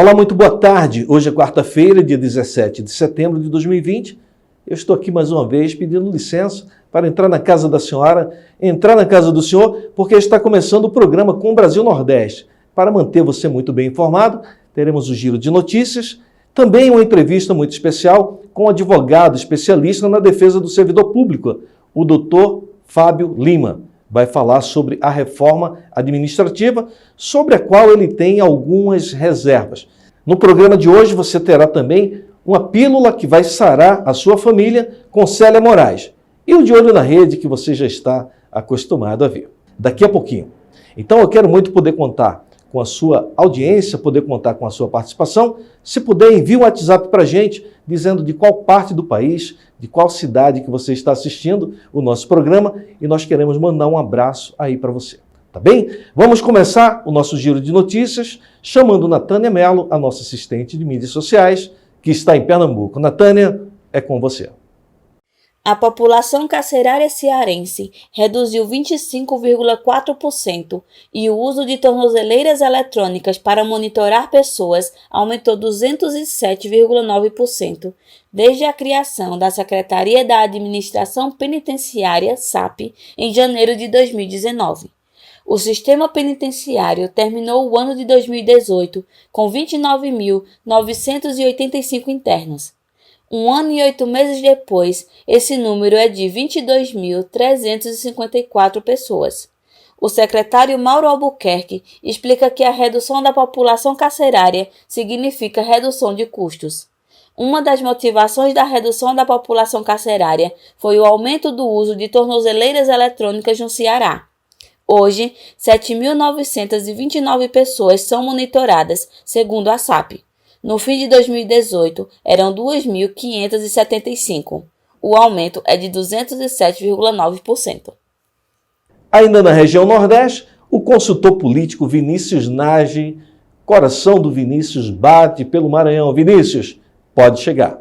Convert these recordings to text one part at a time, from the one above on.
Olá, muito boa tarde. Hoje é quarta-feira, dia 17 de setembro de 2020. Eu estou aqui mais uma vez pedindo licença para entrar na casa da senhora, entrar na casa do senhor, porque está começando o programa Com o Brasil Nordeste. Para manter você muito bem informado, teremos o giro de notícias, também uma entrevista muito especial com um advogado especialista na defesa do servidor público, o doutor Fábio Lima. Vai falar sobre a reforma administrativa, sobre a qual ele tem algumas reservas. No programa de hoje você terá também uma pílula que vai sarar a sua família com Célia Moraes. E o De Olho na Rede que você já está acostumado a ver. Daqui a pouquinho. Então eu quero muito poder contar com a sua audiência, poder contar com a sua participação. Se puder, envie um WhatsApp para a gente, dizendo de qual parte do país, de qual cidade que você está assistindo o nosso programa, e nós queremos mandar um abraço aí para você. Tá bem? Vamos começar o nosso giro de notícias, chamando Natânia Mello, a nossa assistente de mídias sociais, que está em Pernambuco. Natânia, é com você. A população carcerária cearense reduziu 25,4% e o uso de tornozeleiras eletrônicas para monitorar pessoas aumentou 207,9% desde a criação da Secretaria da Administração Penitenciária, SAP, em janeiro de 2019. O sistema penitenciário terminou o ano de 2018 com 29.985 internos. Um ano e 8 meses depois, esse número é de 22.354 pessoas. O secretário Mauro Albuquerque explica que a redução da população carcerária significa redução de custos. Uma das motivações da redução da população carcerária foi o aumento do uso de tornozeleiras eletrônicas no Ceará. Hoje, 7.929 pessoas são monitoradas, segundo a SAP. No fim de 2018, eram 2.575. O aumento é de 207,9%. Ainda na região Nordeste, o consultor político Vinícius Nage, coração do Vinícius bate pelo Maranhão. Vinícius, pode chegar.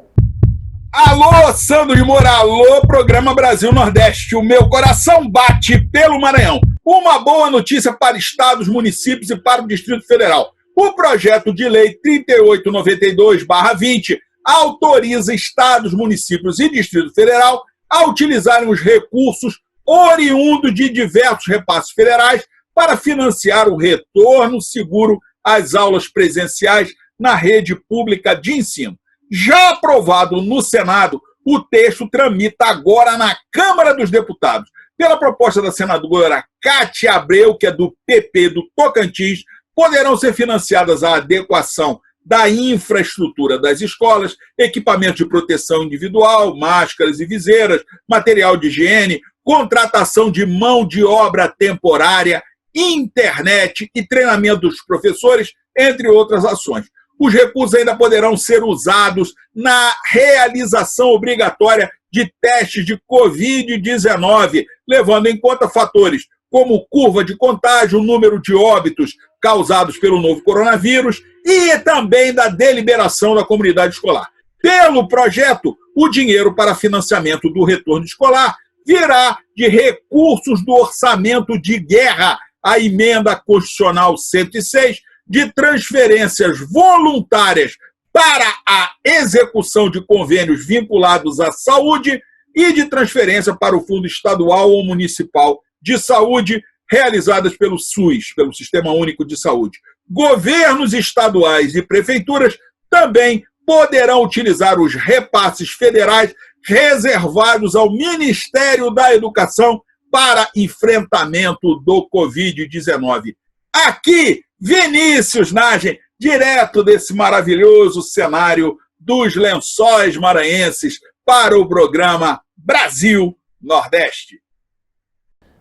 Alô, Sandro de Moura, alô, programa Brasil Nordeste. O meu coração bate pelo Maranhão. Uma boa notícia para estados, municípios e para o Distrito Federal. O projeto de lei 3892/20 autoriza estados, municípios e Distrito Federal a utilizarem os recursos oriundos de diversos repasses federais para financiar o retorno seguro às aulas presenciais na rede pública de ensino. Já aprovado no Senado, o texto tramita agora na Câmara dos Deputados. Pela proposta da senadora Cátia Abreu, que é do PP do Tocantins, poderão ser financiadas a adequação da infraestrutura das escolas, equipamento de proteção individual, máscaras e viseiras, material de higiene, contratação de mão de obra temporária, internet e treinamento dos professores, entre outras ações. Os recursos ainda poderão ser usados na realização obrigatória de testes de Covid-19, levando em conta fatores como curva de contágio, número de óbitos causados pelo novo coronavírus e também da deliberação da comunidade escolar. Pelo projeto, o dinheiro para financiamento do retorno escolar virá de recursos do orçamento de guerra, a emenda constitucional 106, de transferências voluntárias para a execução de convênios vinculados à saúde e de transferência para o Fundo Estadual ou Municipal de Saúde, realizadas pelo SUS, pelo Sistema Único de Saúde. Governos estaduais e prefeituras também poderão utilizar os repasses federais reservados ao Ministério da Educação para enfrentamento do Covid-19. Aqui, Vinícius Nage, direto desse maravilhoso cenário dos Lençóis Maranhenses, para o programa Brasil Nordeste.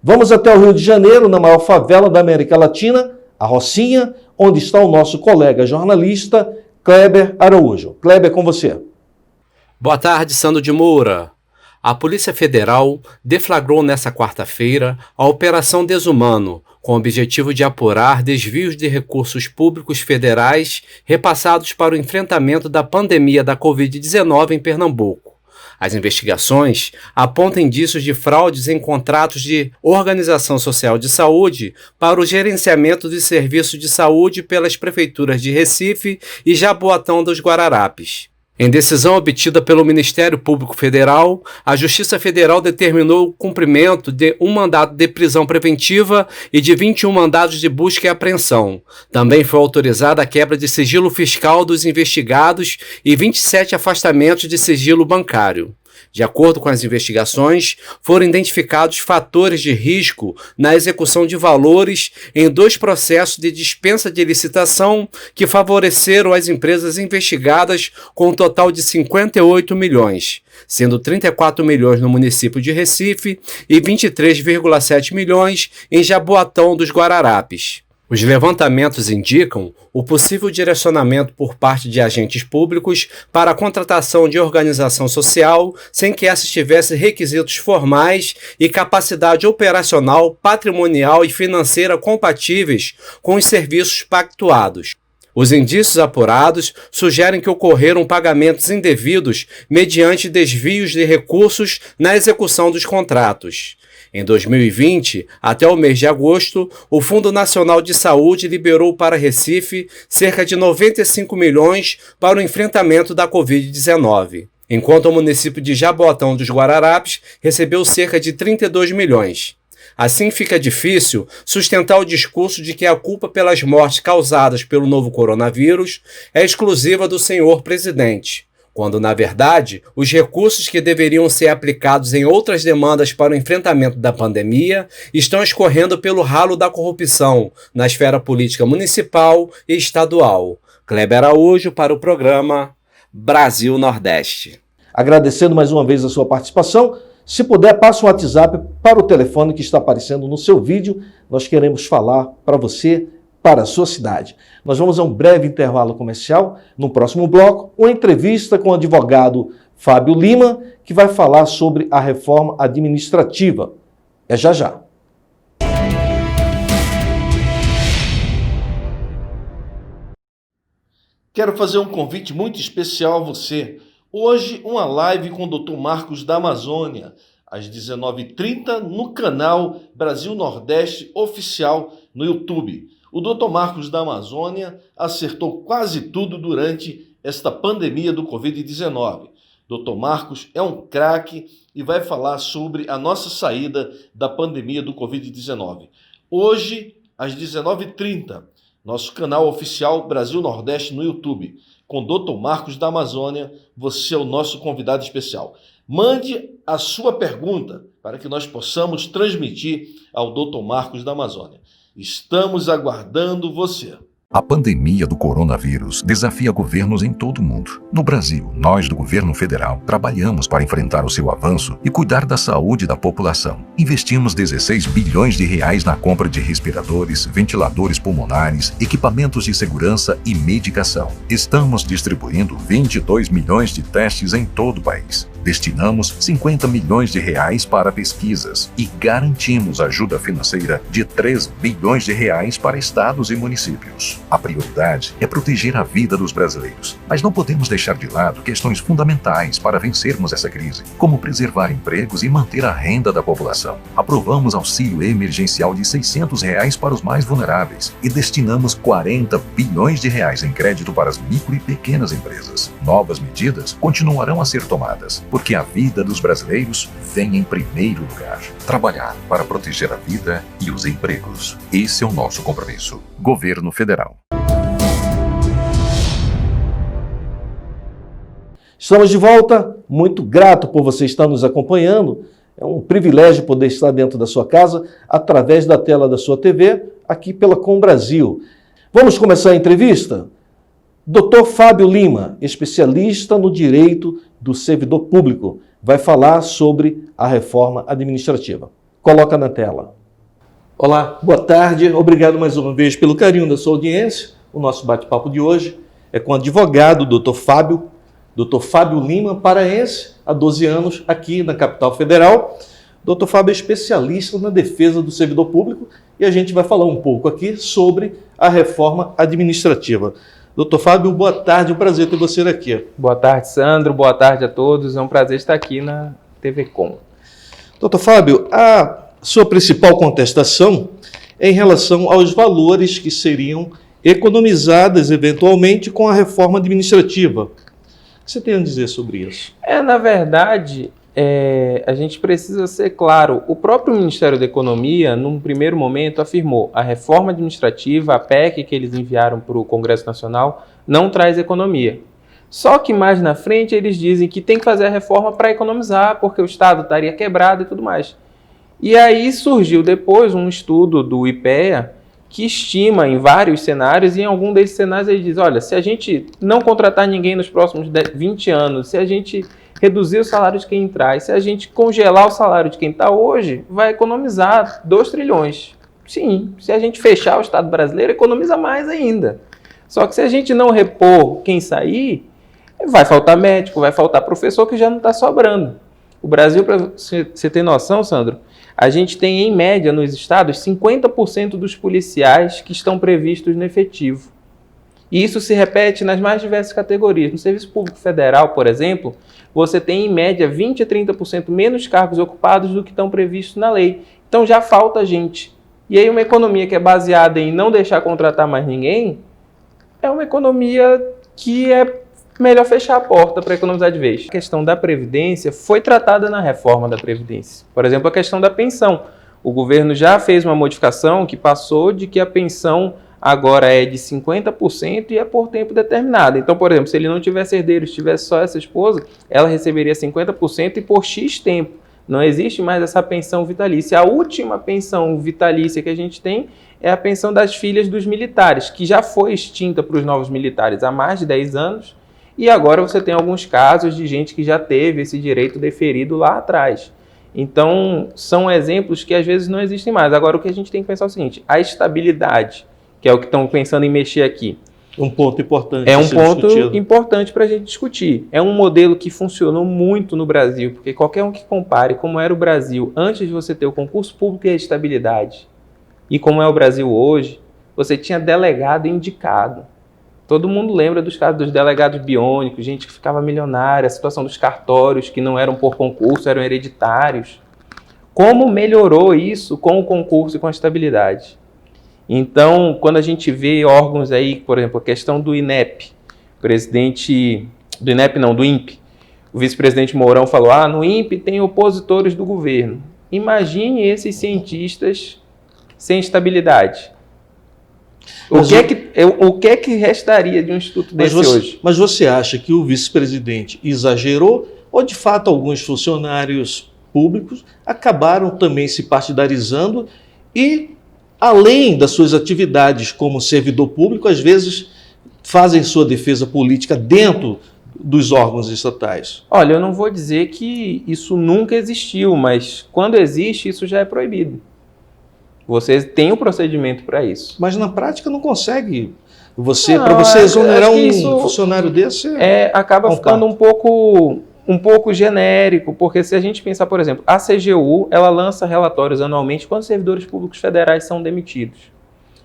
Vamos até o Rio de Janeiro, na maior favela da América Latina, a Rocinha, onde está o nosso colega jornalista Kleber Araújo. Kleber, com você. Boa tarde, Sandro de Moura. A Polícia Federal deflagrou nesta quarta-feira a Operação Desumano, com o objetivo de apurar desvios de recursos públicos federais repassados para o enfrentamento da pandemia da Covid-19 em Pernambuco. As investigações apontam indícios de fraudes em contratos de organização social de saúde para o gerenciamento de serviços de saúde pelas prefeituras de Recife e Jaboatão dos Guararapes. Em decisão obtida pelo Ministério Público Federal, a Justiça Federal determinou o cumprimento de um mandado de prisão preventiva e de 21 mandados de busca e apreensão. Também foi autorizada a quebra de sigilo fiscal dos investigados e 27 afastamentos de sigilo bancário. De acordo com as investigações, foram identificados fatores de risco na execução de valores em 2 processos de dispensa de licitação que favoreceram as empresas investigadas com um total de 58 milhões, sendo 34 milhões no município de Recife e 23,7 milhões em Jaboatão dos Guararapes. Os levantamentos indicam o possível direcionamento por parte de agentes públicos para a contratação de organização social sem que essa tivesse requisitos formais e capacidade operacional, patrimonial e financeira compatíveis com os serviços pactuados. Os indícios apurados sugerem que ocorreram pagamentos indevidos mediante desvios de recursos na execução dos contratos. Em 2020, até o mês de agosto, o Fundo Nacional de Saúde liberou para Recife cerca de 95 milhões para o enfrentamento da Covid-19, enquanto o município de Jaboatão dos Guararapes recebeu cerca de 32 milhões. Assim, fica difícil sustentar o discurso de que a culpa pelas mortes causadas pelo novo coronavírus é exclusiva do senhor presidente, quando, na verdade, os recursos que deveriam ser aplicados em outras demandas para o enfrentamento da pandemia estão escorrendo pelo ralo da corrupção na esfera política municipal e estadual. Kleber Araújo para o programa Brasil Nordeste. Agradecendo mais uma vez a sua participação. Se puder, passe um WhatsApp para o telefone que está aparecendo no seu vídeo. Nós queremos falar para você, para a sua cidade. Nós vamos a um breve intervalo comercial. No próximo bloco, uma entrevista com o advogado Fábio Lima, que vai falar sobre a reforma administrativa. É já já. Quero fazer um convite muito especial a você. Hoje, uma live com o Dr. Marcos da Amazônia, às 19h30, no canal Brasil Nordeste Oficial no YouTube. O Dr. Marcos da Amazônia acertou quase tudo durante esta pandemia do Covid-19. Dr. Marcos é um craque e vai falar sobre a nossa saída da pandemia do Covid-19. Hoje, às 19h30, nosso canal oficial Brasil Nordeste no YouTube, com Dr. Marcos da Amazônia, você é o nosso convidado especial. Mande a sua pergunta para que nós possamos transmitir ao Dr. Marcos da Amazônia. Estamos aguardando você. A pandemia do coronavírus desafia governos em todo o mundo. No Brasil, nós do governo federal trabalhamos para enfrentar o seu avanço e cuidar da saúde da população. Investimos 16 bilhões de reais na compra de respiradores, ventiladores pulmonares, equipamentos de segurança e medicação. Estamos distribuindo 22 milhões de testes em todo o país. Destinamos 50 milhões de reais para pesquisas e garantimos ajuda financeira de 3 bilhões de reais para estados e municípios. A prioridade é proteger a vida dos brasileiros, mas não podemos deixar de lado questões fundamentais para vencermos essa crise, como preservar empregos e manter a renda da população. Aprovamos auxílio emergencial de R$ 600 para os mais vulneráveis e destinamos 40 bilhões de reais em crédito para as micro e pequenas empresas. Novas medidas continuarão a ser tomadas, porque a vida dos brasileiros vem em primeiro lugar. Trabalhar para proteger a vida e os empregos. Esse é o nosso compromisso. Governo Federal. Estamos de volta, muito grato por você estar nos acompanhando. É um privilégio poder estar dentro da sua casa, através da tela da sua TV, aqui pela Com Brasil. Vamos começar a entrevista? Dr. Fábio Lima, especialista no direito do servidor público, vai falar sobre a reforma administrativa. Coloca na tela. Olá, boa tarde, obrigado mais uma vez pelo carinho da sua audiência. O nosso bate-papo de hoje é com o advogado Dr. Fábio Lima, paraense, há 12 anos aqui na capital federal. Dr. Fábio é especialista na defesa do servidor público e a gente vai falar um pouco aqui sobre a reforma administrativa. Doutor Fábio, boa tarde, um prazer ter você aqui. Boa tarde, Sandro, boa tarde a todos, é um prazer estar aqui na TV Com. Doutor Fábio, a sua principal contestação é em relação aos valores que seriam economizados eventualmente com a reforma administrativa. O que você tem a dizer sobre isso? Na verdade, a gente precisa ser claro. O próprio Ministério da Economia, num primeiro momento, afirmou a reforma administrativa, a PEC que eles enviaram para o Congresso Nacional, não traz economia. Só que mais na frente eles dizem que tem que fazer a reforma para economizar, porque o Estado estaria quebrado e tudo mais. E aí surgiu depois um estudo do IPEA que estima em vários cenários, e em algum desses cenários ele diz, olha, se a gente não contratar ninguém nos próximos 20 anos, se a gente reduzir o salário de quem entrar, e se a gente congelar o salário de quem está hoje, vai economizar 2 trilhões. Sim, se a gente fechar o Estado brasileiro, economiza mais ainda. Só que se a gente não repor quem sair, vai faltar médico, vai faltar professor, que já não está sobrando. O Brasil, para você ter noção, Sandro, a gente tem em média nos estados 50% dos policiais que estão previstos no efetivo. E isso se repete nas mais diversas categorias. No Serviço Público Federal, por exemplo, você tem em média 20 a 30% menos cargos ocupados do que estão previstos na lei. Então já falta gente. E aí uma economia que é baseada em não deixar contratar mais ninguém, é uma economia que é melhor fechar a porta para economizar de vez. A questão da Previdência foi tratada na reforma da Previdência. Por exemplo, a questão da pensão. O governo já fez uma modificação que passou de que a pensão agora é de 50% e é por tempo determinado. Então, por exemplo, se ele não tivesse herdeiros, tivesse só essa esposa, ela receberia 50% e por X tempo. Não existe mais essa pensão vitalícia. A última pensão vitalícia que a gente tem é a pensão das filhas dos militares, que já foi extinta para os novos militares há mais de 10 anos, e agora você tem alguns casos de gente que já teve esse direito deferido lá atrás. Então, são exemplos que às vezes não existem mais. Agora, o que a gente tem que pensar é o seguinte, a estabilidade, que é o que estão pensando em mexer aqui. Um ponto importante. É um ponto importante para a gente discutir. É um modelo que funcionou muito no Brasil, porque qualquer um que compare como era o Brasil antes de você ter o concurso público e a estabilidade, e como é o Brasil hoje, você tinha delegado indicado. Todo mundo lembra dos casos dos delegados biônicos, gente que ficava milionária, a situação dos cartórios que não eram por concurso, eram hereditários. Como melhorou isso com o concurso e com a estabilidade? Então, quando a gente vê órgãos aí, por exemplo, a questão do INEP, do INPE, o vice-presidente Mourão falou, no INPE tem opositores do governo. Imagine esses cientistas sem estabilidade. O que é que restaria de um instituto desse hoje? Mas você acha que o vice-presidente exagerou ou, de fato, alguns funcionários públicos acabaram também se partidarizando e, além das suas atividades como servidor público, às vezes fazem sua defesa política dentro dos órgãos estatais? Olha, eu não vou dizer que isso nunca existiu, mas quando existe, isso já é proibido. Você tem um procedimento para isso. Mas na prática não consegue. Para você exonerar um funcionário desse... acaba ficando um pouco genérico, porque se a gente pensar, por exemplo, a CGU, ela lança relatórios anualmente quando servidores públicos federais são demitidos.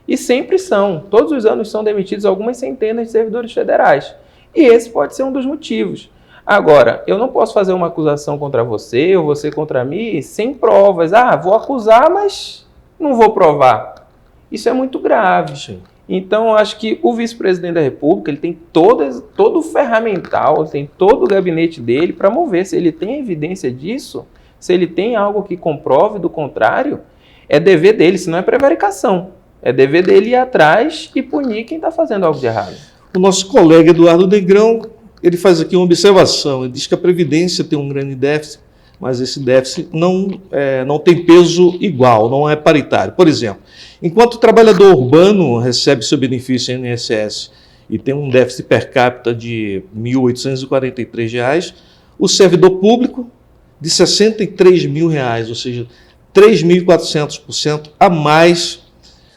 E sempre são. Todos os anos são demitidos algumas centenas de servidores federais. E esse pode ser um dos motivos. Agora, eu não posso fazer uma acusação contra você ou você contra mim sem provas. Vou acusar, mas não vou provar. Isso é muito grave. Sim. Então, eu acho que o vice-presidente da República ele tem todo o ferramental, tem todo o gabinete dele para mover. Se ele tem evidência disso, se ele tem algo que comprove do contrário, é dever dele, senão é prevaricação. É dever dele ir atrás e punir quem está fazendo algo de errado. O nosso colega Eduardo Negrão, ele faz aqui uma observação. Ele diz que a Previdência tem um grande déficit, mas esse déficit não tem peso igual, não é paritário. Por exemplo, enquanto o trabalhador urbano recebe seu benefício INSS e tem um déficit per capita de R$ 1.843, o servidor público de R$ 63 mil, ou seja, 3.400% a mais.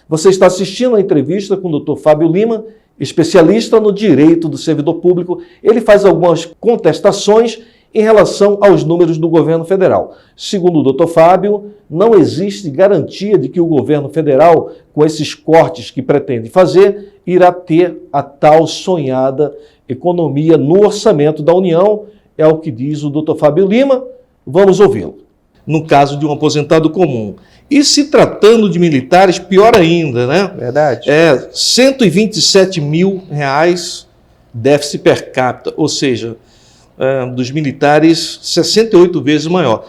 Você está assistindo a entrevista com o Dr. Fábio Lima, especialista no direito do servidor público. Ele faz algumas contestações em relação aos números do governo federal. Segundo o Dr. Fábio, não existe garantia de que o governo federal, com esses cortes que pretende fazer, irá ter a tal sonhada economia no orçamento da União, é o que diz o Dr. Fábio Lima. Vamos ouvi-lo. No caso de um aposentado comum. E se tratando de militares, pior ainda, né? Verdade. 127 mil reais déficit per capita, ou seja, dos militares, 68 vezes maior.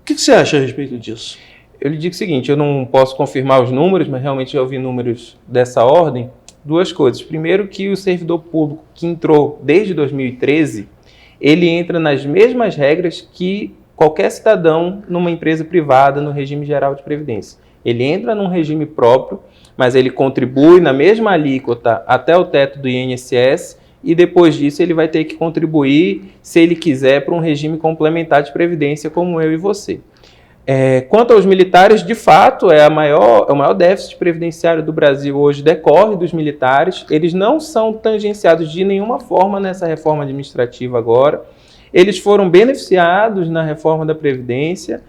O que você acha a respeito disso? Eu lhe digo o seguinte, eu não posso confirmar os números, mas realmente já ouvi números dessa ordem. Duas coisas. Primeiro, que o servidor público que entrou desde 2013, ele entra nas mesmas regras que qualquer cidadão numa empresa privada no regime geral de previdência. Ele entra num regime próprio, mas ele contribui na mesma alíquota até o teto do INSS e depois disso ele vai ter que contribuir, se ele quiser, para um regime complementar de previdência como eu e você. Quanto aos militares, de fato, o maior déficit previdenciário do Brasil hoje decorre dos militares. Eles não são tangenciados de nenhuma forma nessa reforma administrativa agora. Eles foram beneficiados na reforma da Previdência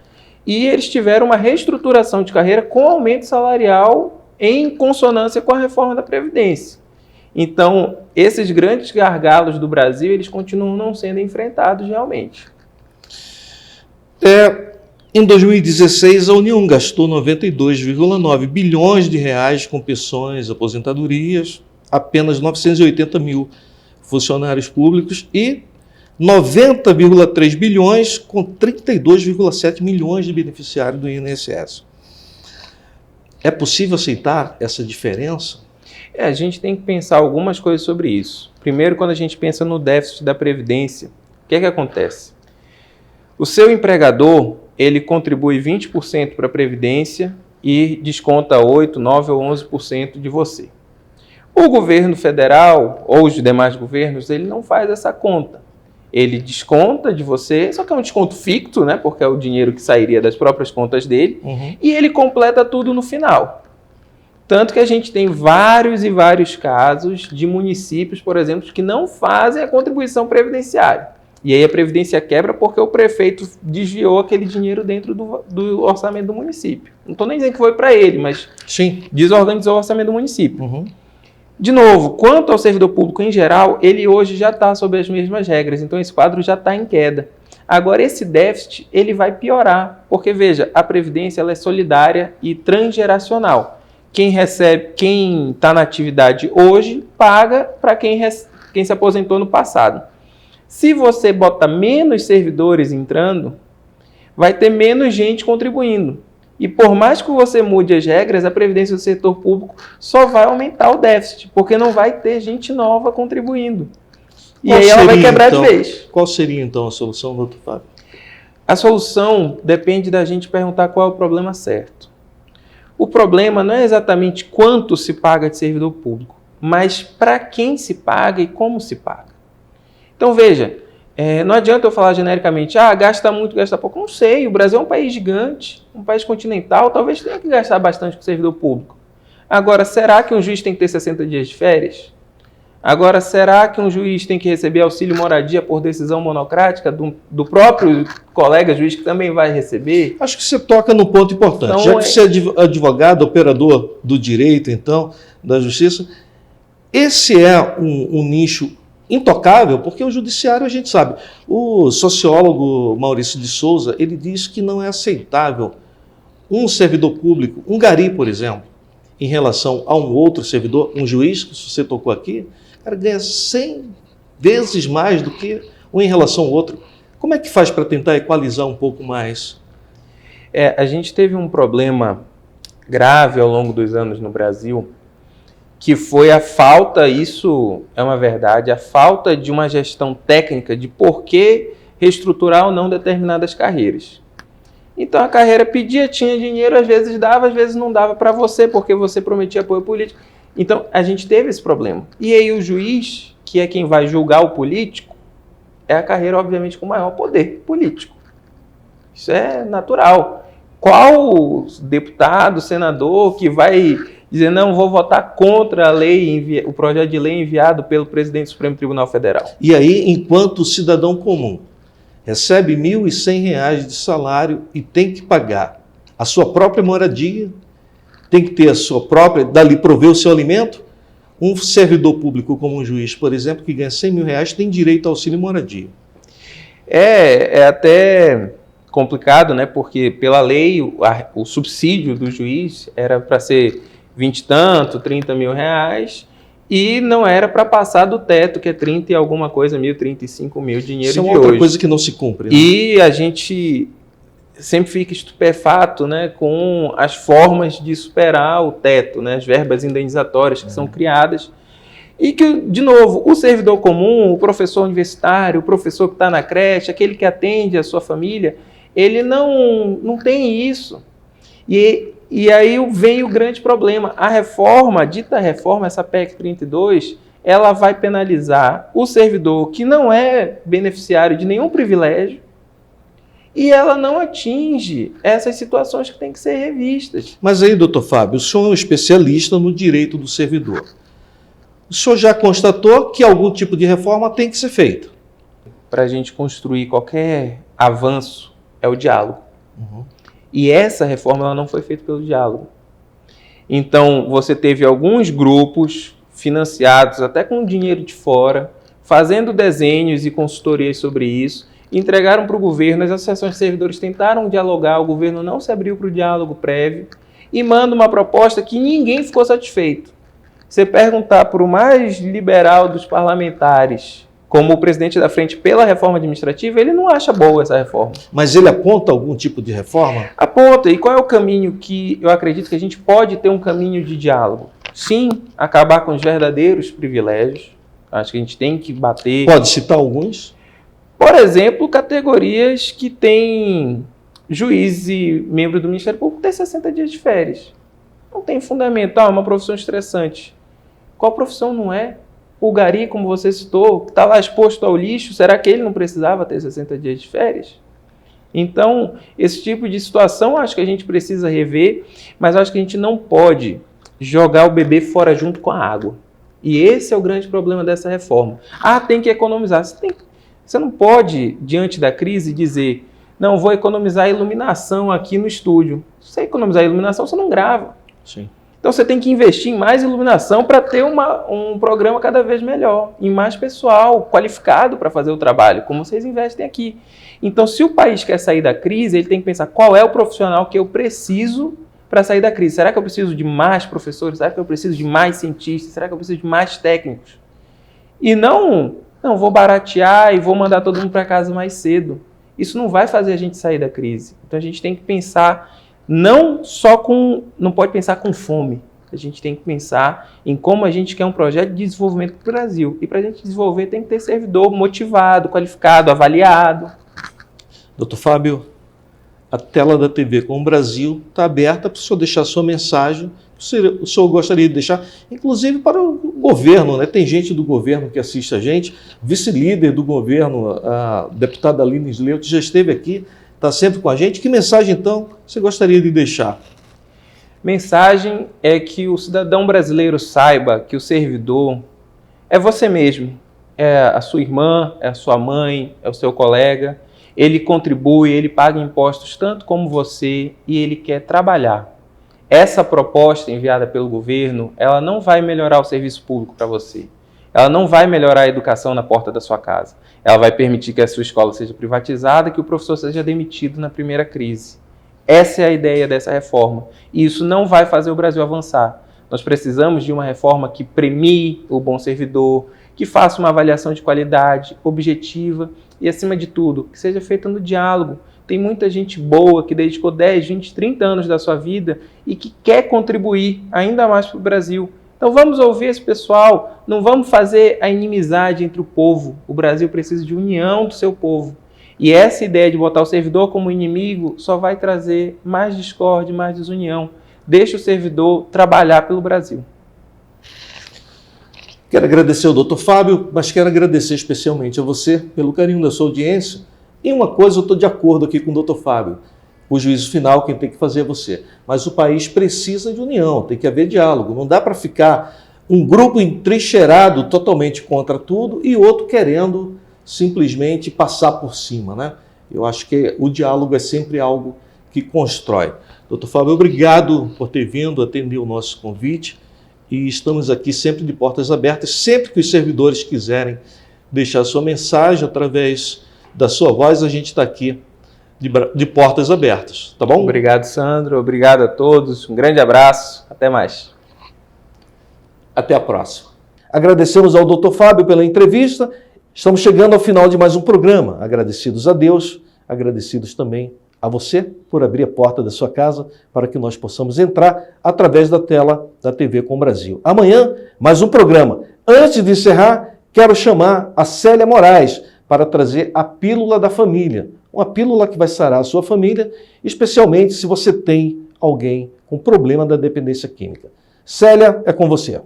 e eles tiveram uma reestruturação de carreira com aumento salarial em consonância com a reforma da Previdência. Então, esses grandes gargalos do Brasil, eles continuam não sendo enfrentados realmente. Em 2016, a União gastou 92,9 bilhões de reais com pensões, aposentadorias, apenas 980 mil funcionários públicos e 90,3 bilhões com 32,7 milhões de beneficiários do INSS. É possível aceitar essa diferença? A gente tem que pensar algumas coisas sobre isso. Primeiro, quando a gente pensa no déficit da Previdência, o que acontece? O seu empregador, ele contribui 20% para a Previdência e desconta 8%, 9% ou 11% de você. O governo federal, ou os demais governos, ele não faz essa conta. Ele desconta de você, só que é um desconto ficto, né? Porque é o dinheiro que sairia das próprias contas dele, e ele completa tudo no final. Tanto que a gente tem vários e vários casos de municípios, por exemplo, que não fazem a contribuição previdenciária. E aí a Previdência quebra porque o prefeito desviou aquele dinheiro dentro do orçamento do município. Não estou nem dizendo que foi para ele, mas sim, desorganizou o orçamento do município. De novo, quanto ao servidor público em geral, ele hoje já está sob as mesmas regras, então esse quadro já está em queda. Agora, esse déficit ele vai piorar, porque veja, a Previdência ela é solidária e transgeracional. Quem está na atividade hoje, paga para quem se aposentou no passado. Se você bota menos servidores entrando, vai ter menos gente contribuindo. E por mais que você mude as regras, a Previdência do setor público só vai aumentar o déficit, porque não vai ter gente nova contribuindo. E aí ela vai quebrar de vez. Qual seria então a solução, doutor Fábio? A solução depende da gente perguntar qual é o problema certo. O problema não é exatamente quanto se paga de servidor público, mas para quem se paga e como se paga. Então veja, não adianta eu falar genericamente, gasta muito, gasta pouco. Não sei, o Brasil é um país gigante, um país continental, talvez tenha que gastar bastante com o servidor público. Agora, será que um juiz tem que ter 60 dias de férias? Agora, será que um juiz tem que receber auxílio moradia por decisão monocrática do próprio colega juiz que também vai receber? Acho que você toca num ponto importante. Então, já que você é advogado, operador do direito, então, da justiça, esse é um nicho intocável, porque o judiciário, a gente sabe, o sociólogo Maurício de Souza, ele diz que não é aceitável um servidor público, um gari, por exemplo, em relação a um outro servidor, um juiz, que você tocou aqui, o cara ganha 100 vezes mais do que um em relação ao outro. Como é que faz para tentar equalizar um pouco mais? A gente teve um problema grave ao longo dos anos no Brasil, que foi a falta, isso é uma verdade, a falta de uma gestão técnica de por que reestruturar ou não determinadas carreiras. Então a carreira pedia, tinha dinheiro, às vezes dava, às vezes não dava para você, porque você prometia apoio político. Então a gente teve esse problema. E aí o juiz, que é quem vai julgar o político, é a carreira, obviamente, com maior poder político. Isso é natural. Qual deputado, senador que vai dizer, não, vou votar contra a lei, o projeto de lei enviado pelo presidente do Supremo Tribunal Federal? E aí, enquanto cidadão comum, recebe R$ 1.100 de salário e tem que pagar a sua própria moradia, tem que ter a sua própria, dali prover o seu alimento. Um servidor público como um juiz, por exemplo, que ganha R$ 100.000, tem direito ao auxílio moradia. É até complicado, né? Porque pela lei o subsídio do juiz era para ser 20 e tanto, 30 mil reais, e não era para passar do teto, que é 30 e alguma coisa mil, 35 mil dinheiro de hoje. Isso é outra coisa que não se cumpre. Né? E a gente sempre fica estupefato, né, com as formas de superar o teto, né, as verbas indenizatórias que são criadas. E que, de novo, o servidor comum, o professor universitário, o professor que está na creche, aquele que atende a sua família, ele não tem isso. E aí vem o grande problema. A reforma, dita reforma, essa PEC 32, ela vai penalizar o servidor que não é beneficiário de nenhum privilégio e ela não atinge essas situações que têm que ser revistas. Mas aí, doutor Fábio, o senhor é um especialista no direito do servidor. O senhor já constatou que algum tipo de reforma tem que ser feita. Para a gente construir qualquer avanço, é o diálogo. E essa reforma ela não foi feita pelo diálogo. Então, você teve alguns grupos financiados, até com dinheiro de fora, fazendo desenhos e consultorias sobre isso, entregaram para o governo, as associações de servidores tentaram dialogar, o governo não se abriu para o diálogo prévio e manda uma proposta que ninguém ficou satisfeito. Você perguntar para o mais liberal dos parlamentares, como o presidente da frente pela reforma administrativa, ele não acha boa essa reforma. Mas ele aponta algum tipo de reforma? Aponta. E qual é o caminho que eu acredito que a gente pode ter um caminho de diálogo? Sim, acabar com os verdadeiros privilégios. Acho que a gente tem que bater... Pode citar alguns? Por exemplo, categorias que têm juiz e membro do Ministério Público ter 60 dias de férias. Não tem fundamento. É uma profissão estressante. Qual profissão não é? O gari, como você citou, que está lá exposto ao lixo, será que ele não precisava ter 60 dias de férias? Então, esse tipo de situação acho que a gente precisa rever, mas acho que a gente não pode jogar o bebê fora junto com a água. E esse é o grande problema dessa reforma. Tem que economizar. Você não pode, diante da crise, dizer, não, vou economizar a iluminação aqui no estúdio. Se você economizar a iluminação, você não grava. Sim. Então você tem que investir em mais iluminação para ter um programa cada vez melhor, em mais pessoal qualificado para fazer o trabalho, como vocês investem aqui. Então, se o país quer sair da crise, ele tem que pensar qual é o profissional que eu preciso para sair da crise. Será que eu preciso de mais professores? Será que eu preciso de mais cientistas? Será que eu preciso de mais técnicos? E não vou baratear e vou mandar todo mundo para casa mais cedo. Isso não vai fazer a gente sair da crise. Então a gente tem que pensar não pode pensar com fome. A gente tem que pensar em como a gente quer um projeto de desenvolvimento para o Brasil. E para a gente desenvolver tem que ter servidor motivado, qualificado, avaliado. Doutor Fábio, a tela da TV com o Brasil está aberta para o senhor deixar a sua mensagem. O senhor gostaria de deixar, inclusive para o governo, né? Tem gente do governo que assiste a gente, vice-líder do governo, a deputada Aline Sleu, que já esteve aqui, está sempre com a gente. Que mensagem, então, você gostaria de deixar? Mensagem é que o cidadão brasileiro saiba que o servidor é você mesmo, é a sua irmã, é a sua mãe, é o seu colega. Ele contribui, ele paga impostos tanto como você e ele quer trabalhar. Essa proposta enviada pelo governo, ela não vai melhorar o serviço público para você. Ela não vai melhorar a educação na porta da sua casa. Ela vai permitir que a sua escola seja privatizada, que o professor seja demitido na primeira crise. Essa é a ideia dessa reforma. E isso não vai fazer o Brasil avançar. Nós precisamos de uma reforma que premie o bom servidor, que faça uma avaliação de qualidade, objetiva e, acima de tudo, que seja feita no diálogo. Tem muita gente boa que dedicou 10, 20, 30 anos da sua vida e que quer contribuir ainda mais para o Brasil. Então vamos ouvir esse pessoal, não vamos fazer a inimizade entre o povo. O Brasil precisa de união do seu povo. E essa ideia de botar o servidor como inimigo só vai trazer mais discórdia, mais desunião. Deixa o servidor trabalhar pelo Brasil. Quero agradecer ao doutor Fábio, mas quero agradecer especialmente a você pelo carinho da sua audiência. E uma coisa, eu estou de acordo aqui com o doutor Fábio. O juízo final, quem tem que fazer é você. Mas o país precisa de união, tem que haver diálogo. Não dá para ficar um grupo entrincheirado totalmente contra tudo e outro querendo simplesmente passar por cima, né? Eu acho que o diálogo é sempre algo que constrói. Doutor Fábio, obrigado por ter vindo atender o nosso convite e estamos aqui sempre de portas abertas, sempre que os servidores quiserem deixar sua mensagem através da sua voz, a gente está aqui de portas abertas, tá bom? Obrigado, Sandro. Obrigado a todos. Um grande abraço. Até mais. Até a próxima. Agradecemos ao Dr. Fábio pela entrevista. Estamos chegando ao final de mais um programa. Agradecidos a Deus, agradecidos também a você por abrir a porta da sua casa para que nós possamos entrar através da tela da TV Com Brasil. Amanhã, mais um programa. Antes de encerrar, quero chamar a Célia Moraes para trazer a Pílula da Família. Uma pílula que vai sarar a sua família, especialmente se você tem alguém com problema da dependência química. Célia, é com você.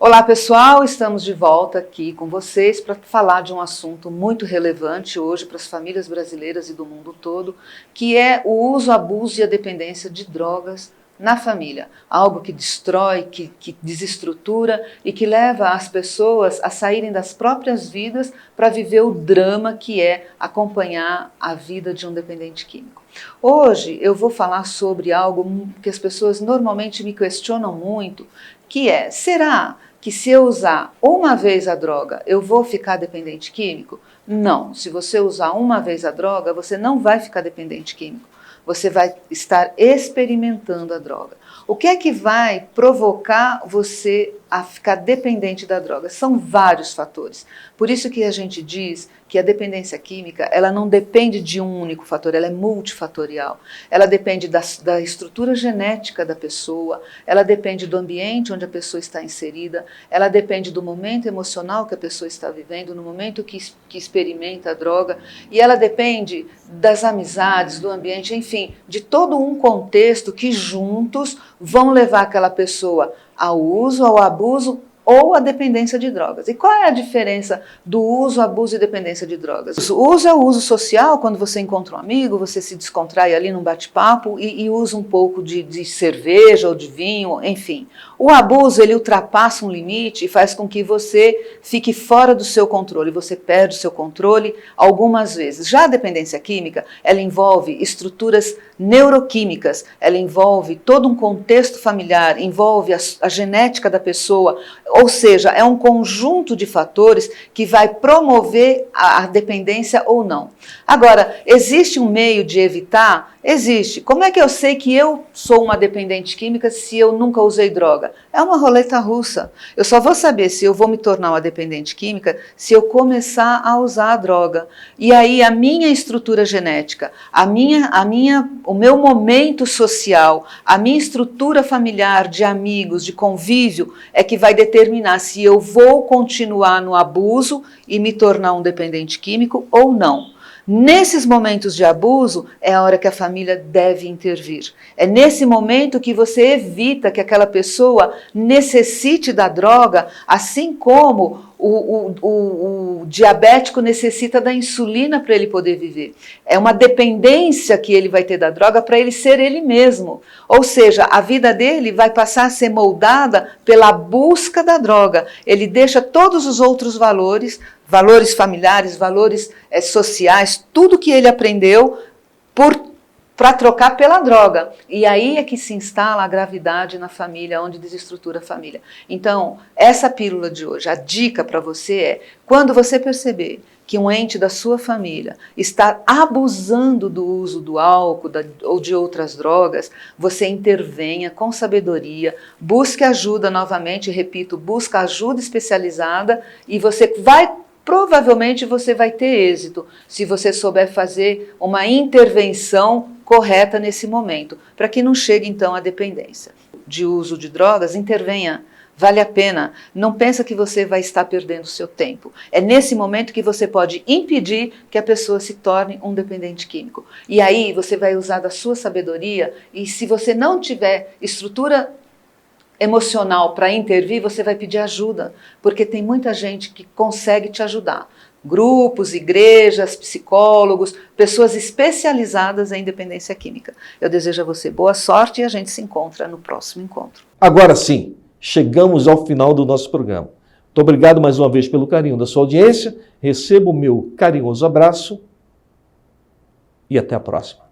Olá pessoal, estamos de volta aqui com vocês para falar de um assunto muito relevante hoje para as famílias brasileiras e do mundo todo, que é o uso, abuso e a dependência de drogas na família. Algo que destrói, que desestrutura e que leva as pessoas a saírem das próprias vidas para viver o drama que é acompanhar a vida de um dependente químico. Hoje eu vou falar sobre algo que as pessoas normalmente me questionam muito, que é, será que se eu usar uma vez a droga, eu vou ficar dependente químico? Não, se você usar uma vez a droga, você não vai ficar dependente químico. Você vai estar experimentando a droga. O que é que vai provocar você a ficar dependente da droga? São vários fatores. Por isso que a gente diz que a dependência química, ela não depende de um único fator, ela é multifatorial. Ela depende da estrutura genética da pessoa, ela depende do ambiente onde a pessoa está inserida, ela depende do momento emocional que a pessoa está vivendo, no momento que experimenta a droga, e ela depende das amizades, do ambiente, enfim, de todo um contexto que juntos vão levar aquela pessoa ao uso, ao abuso ou à dependência de drogas. E qual é a diferença do uso, abuso e dependência de drogas? O uso é o uso social, quando você encontra um amigo, você se descontrai ali num bate-papo e usa um pouco de cerveja ou de vinho, enfim. O abuso, ele ultrapassa um limite e faz com que você fique fora do seu controle, você perde o seu controle algumas vezes. Já a dependência química, ela envolve estruturas neuroquímicas, ela envolve todo um contexto familiar, envolve a genética da pessoa, ou seja, é um conjunto de fatores que vai promover a dependência ou não. Agora, existe um meio de evitar? Existe. Como é que eu sei que eu sou uma dependente química se eu nunca usei droga? É uma roleta russa. Eu só vou saber se eu vou me tornar uma dependente química se eu começar a usar a droga. E aí a minha estrutura genética, o meu momento social, a minha estrutura familiar de amigos, de convívio, é que vai determinar se eu vou continuar no abuso e me tornar um dependente químico ou não. Nesses momentos de abuso é a hora que a família deve intervir. É nesse momento que você evita que aquela pessoa necessite da droga, assim como o diabético necessita da insulina para ele poder viver. É uma dependência que ele vai ter da droga para ele ser ele mesmo. Ou seja, a vida dele vai passar a ser moldada pela busca da droga. Ele deixa todos os outros valores familiares, valores sociais, tudo que ele aprendeu para trocar pela droga. E aí é que se instala a gravidade na família, onde desestrutura a família. Então, essa pílula de hoje, a dica para você é, quando você perceber que um ente da sua família está abusando do uso do álcool ou de outras drogas, você intervenha com sabedoria, busque ajuda novamente, repito, busque ajuda especializada e provavelmente você vai ter êxito se você souber fazer uma intervenção correta nesse momento, para que não chegue então à dependência. De uso de drogas, intervenha, vale a pena. Não pensa que você vai estar perdendo seu tempo. É nesse momento que você pode impedir que a pessoa se torne um dependente químico. E aí você vai usar da sua sabedoria e se você não tiver estrutura emocional para intervir, você vai pedir ajuda, porque tem muita gente que consegue te ajudar. Grupos, igrejas, psicólogos, pessoas especializadas em dependência química. Eu desejo a você boa sorte e a gente se encontra no próximo encontro. Agora sim, chegamos ao final do nosso programa. Muito obrigado mais uma vez pelo carinho da sua audiência. Receba o meu carinhoso abraço e até a próxima.